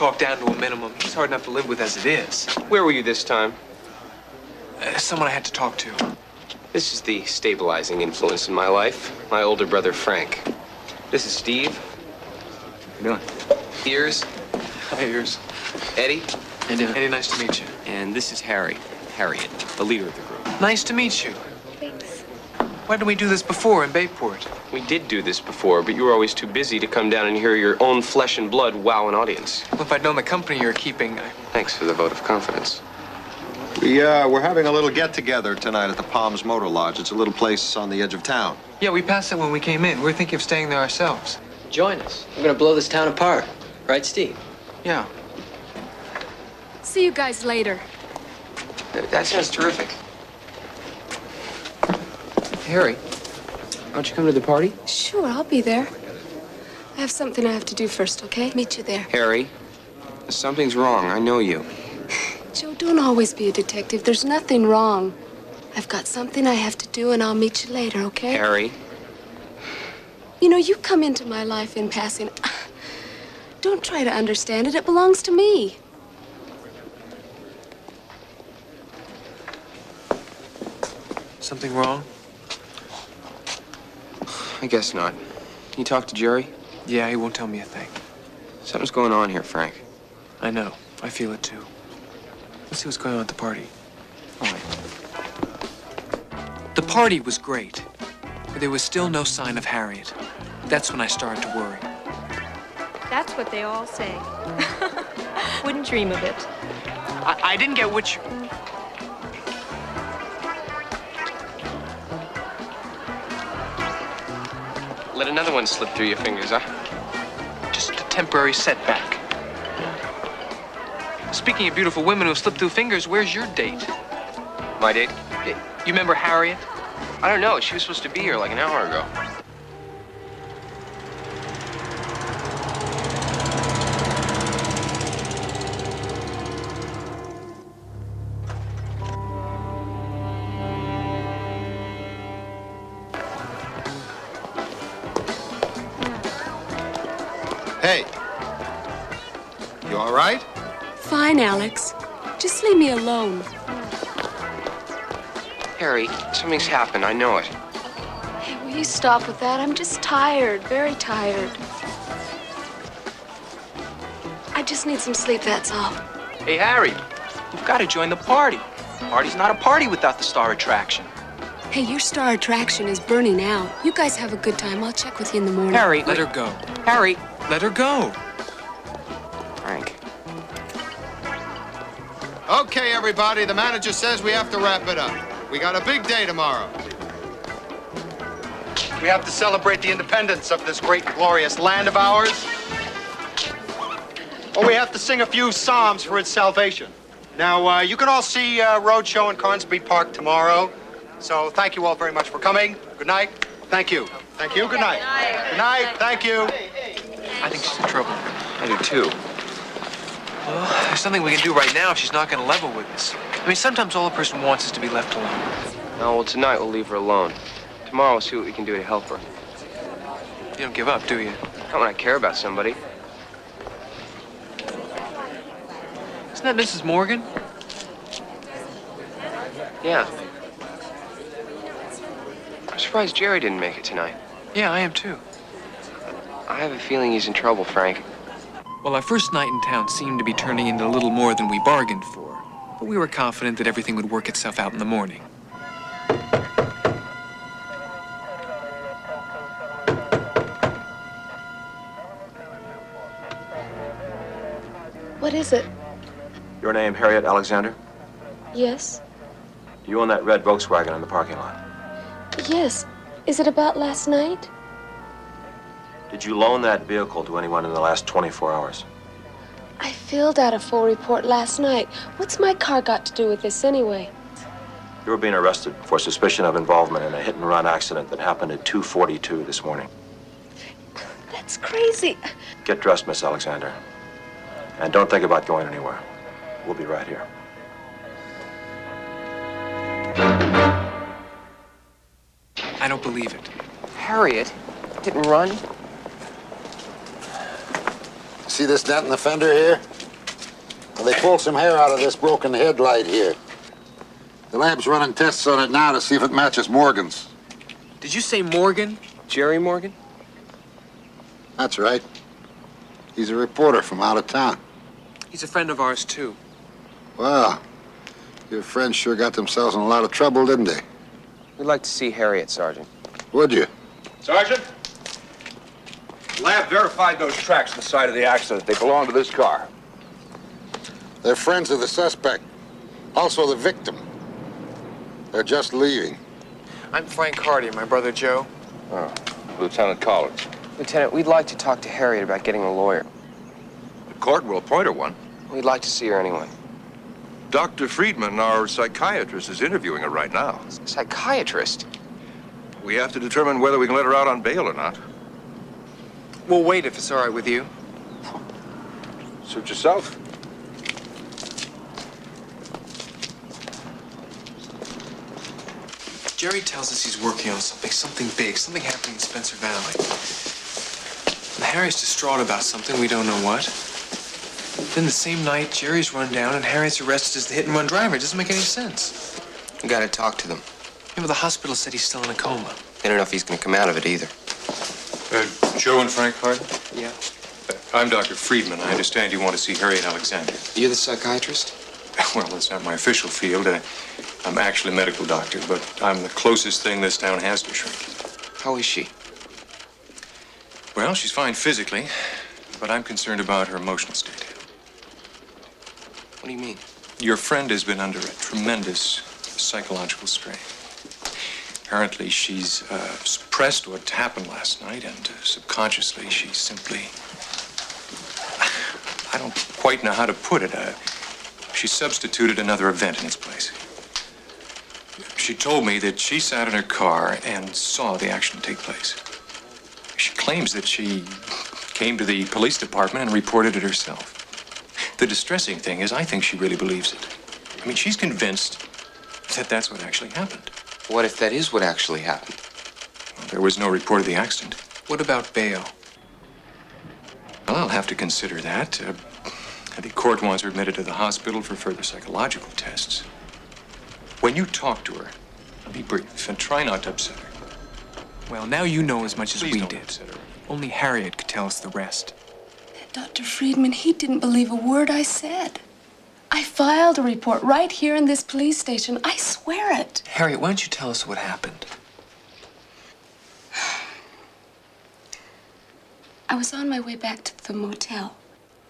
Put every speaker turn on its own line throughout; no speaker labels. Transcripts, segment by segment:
talk down to a minimum. He's hard enough to live with as it is.
Where were you this time?
Someone I had to talk to.
This is the stabilizing influence in my life. My older brother, Frank. This is Steve.
How you doing?
Ears.
Hi, Ears.
Eddie.
How you doing? Eddie, nice to meet you.
And this is Harry. Harriet, the leader of the group.
Nice to meet you.
Thanks.
Why didn't we do this before in Bayport?
We did do this before, but you were always too busy to come down and hear your own flesh and blood wow an audience.
Well, if I'd known the company you're keeping,
Thanks for the vote of confidence.
We're having a little get-together tonight at the Palms Motor Lodge. It's a little place on the edge of town.
Yeah, we passed it when we came in. We were thinking of staying there ourselves.
Join us. We're gonna blow this town apart. Right, Steve?
Yeah.
See you guys later.
That sounds terrific.
Harry, why don't you come to the party?
Sure, I'll be there. I have something I have to do first, okay? Meet you there.
Harry, something's wrong. I know you.
Joe, don't always be a detective. There's nothing wrong. I've got something I have to do, and I'll meet you later, okay?
Harry.
You know, you come into my life in passing. Don't try to understand it. It belongs to me.
Something wrong?
I guess not. You talk to Jerry?
Yeah, he won't tell me a thing.
Something's going on here, Frank.
I know. I feel it, too. Let's see what's going on at the party.
All right.
The party was great, but there was still no sign of Harriet. That's when I started to worry.
That's what they all say. Wouldn't dream of it.
I didn't get which...
Let another one slip through your fingers, huh?
Just a temporary setback. Speaking of beautiful women who slip through fingers, where's your date?
My date?
You remember Harriet?
I don't know. She was supposed to be here like an hour ago.
Hey, you all right?
Fine, Alex. Just leave me alone.
Harry, something's happened. I know it.
Hey, will you stop with that? I'm just tired, very tired. I just need some sleep, that's all.
Hey, Harry, you've got to join the party. Party's not a party without the star attraction.
Hey, your star attraction is burning out. You guys have a good time. I'll check with you in the morning.
Harry, let her go.
Harry.
Let her go.
Frank.
Okay, everybody, the manager says we have to wrap it up. We got a big day tomorrow. We have to celebrate the independence of this great, glorious land of ours. Or we have to sing a few psalms for its salvation. Now, you can all see Roadshow in Carnsby Park tomorrow. So thank you all very much for coming. Good night. Thank you. Thank you. Good night. Good night. Thank you.
I think she's in trouble.
I do too.
Well, there's something we can do right now if she's not going to level with us. I mean, sometimes all a person wants is to be left alone.
No, well, tonight we'll leave her alone. Tomorrow we'll see what we can do to help her.
You don't give up, do you?
Not when I care about somebody.
Isn't that Mrs. Morgan?
Yeah. I'm surprised Jerry didn't make it tonight.
Yeah, I am too.
I have a feeling he's in trouble, Frank.
Well, our first night in town seemed to be turning into a little more than we bargained for. But we were confident that everything would work itself out in the morning.
What is it?
Your name, Harriet Alexander?
Yes?
You own that red Volkswagen in the parking lot.
Yes. Is it about last night?
Did you loan that vehicle to anyone in the last 24 hours?
I filled out a full report last night. What's my car got to do with this anyway?
You were being arrested for suspicion of involvement in a hit-and-run accident that happened at 2:42 this morning.
That's crazy.
Get dressed, Miss Alexander. And don't think about going anywhere. We'll be right here.
I don't believe it.
Harriet didn't run.
see this dent in the fender here? Well, they pulled some hair out of this broken headlight here. The lab's running tests on it now to see if it matches Morgan's.
Did you say Morgan?
Jerry Morgan?
That's right. He's a reporter from out of town.
He's a friend of ours, too.
Well, your friends sure got themselves in a lot of trouble, didn't they?
We'd like to see Harriet, Sergeant.
Would you?
Sergeant? The lab verified those tracks on the side of the accident. They belong to this car.
They're friends of the suspect. Also the victim. They're just leaving.
I'm Frank Hardy, my brother Joe.
Oh, Lieutenant Collins.
Lieutenant, we'd like to talk to Harriet about getting a lawyer.
The court will appoint her one.
We'd like to see her anyway.
Dr. Friedman, our psychiatrist, is interviewing her right now.
Psychiatrist?
We have to determine whether we can let her out on bail or not.
We'll wait if it's all right with you.
Suit yourself.
Jerry tells us he's working on something big, something happening in Spencer Valley. And Harry's distraught about something, we don't know what. Then the same night, Jerry's run down and Harry's arrested as the hit-and-run driver. It doesn't make any sense.
We gotta talk to them.
Yeah, but the hospital said he's still in a coma.
They don't know if he's gonna come out of it either.
Joe and Frank Harden?
Yeah.
I'm Dr. Friedman. I understand you want to see Harriet Alexander.
You're the psychiatrist?
Well, that's not my official field. I'm actually a medical doctor, but I'm the closest thing this town has to shrink.
How is she?
Well, she's fine physically, but I'm concerned about her emotional state.
What do you mean?
Your friend has been under a tremendous psychological strain. Apparently, she's suppressed what happened last night, and subconsciously, she's simply... I don't quite know how to put it. She substituted another event in its place. She told me that she sat in her car and saw the accident take place. She claims that she came to the police department and reported it herself. The distressing thing is, I think she really believes it. I mean, she's convinced that that's what actually happened.
What if that is what actually happened?
Well, there was no report of the accident.
What about bail?
Well, I'll have to consider that. The court wants her admitted to the hospital for further psychological tests. When you talk to her, be brief and try not to upset her.
Well, now you know as much as
Please
we
don't
did.
upset her.
Only Harriet could tell us the rest.
Dr. Friedman, he didn't believe a word I said. I filed a report right here in this police station. I swear it.
Harriet, why don't you tell us what happened?
I was on my way back to the motel.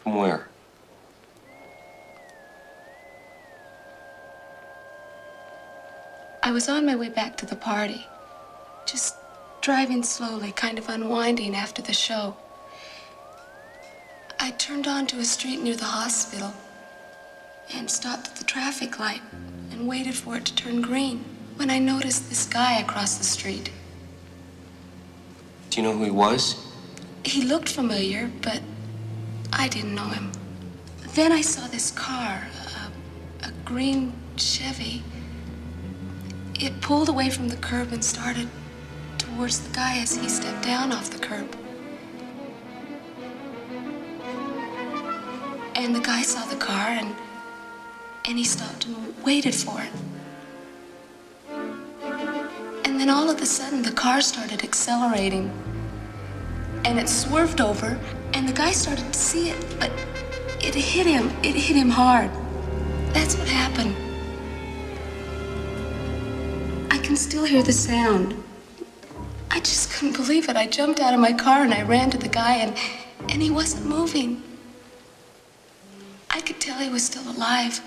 From where?
I was on my way back to the party. Just driving slowly, kind of unwinding after the show. I turned onto a street near the hospital and stopped at the traffic light and waited for it to turn green when I noticed this guy across the street.
Do you know who he was?
He looked familiar, but I didn't know him. Then I saw this car, a green Chevy. It pulled away from the curb and started towards the guy as he stepped down off the curb. And the guy saw the car and he stopped and waited for it. And then all of a sudden the car started accelerating. And it swerved over and the guy started to see it, but it hit him hard. That's what happened. I can still hear the sound. I just couldn't believe it. I jumped out of my car and I ran to the guy and he wasn't moving. I could tell he was still alive.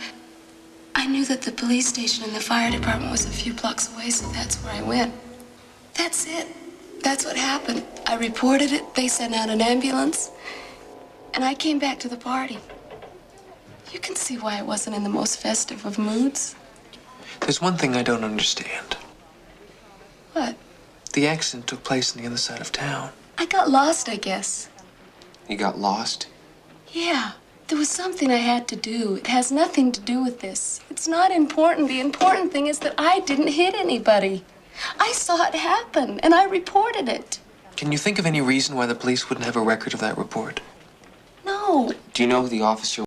I knew that the police station and the fire department was a few blocks away, so that's where I went. That's it. That's what happened. I reported it, they sent out an ambulance, and I came back to the party. You can see why I wasn't in the most festive of moods.
There's one thing I don't understand.
What?
The accident took place on the other side of town.
I got lost, I guess.
You got lost?
Yeah. There was something I had to do. It has nothing to do with this. It's not important. The important thing is that I didn't hit anybody. I saw it happen, and I reported it.
Can you think of any reason why the police wouldn't have a record of that report?
No. know.
Do you know who the officer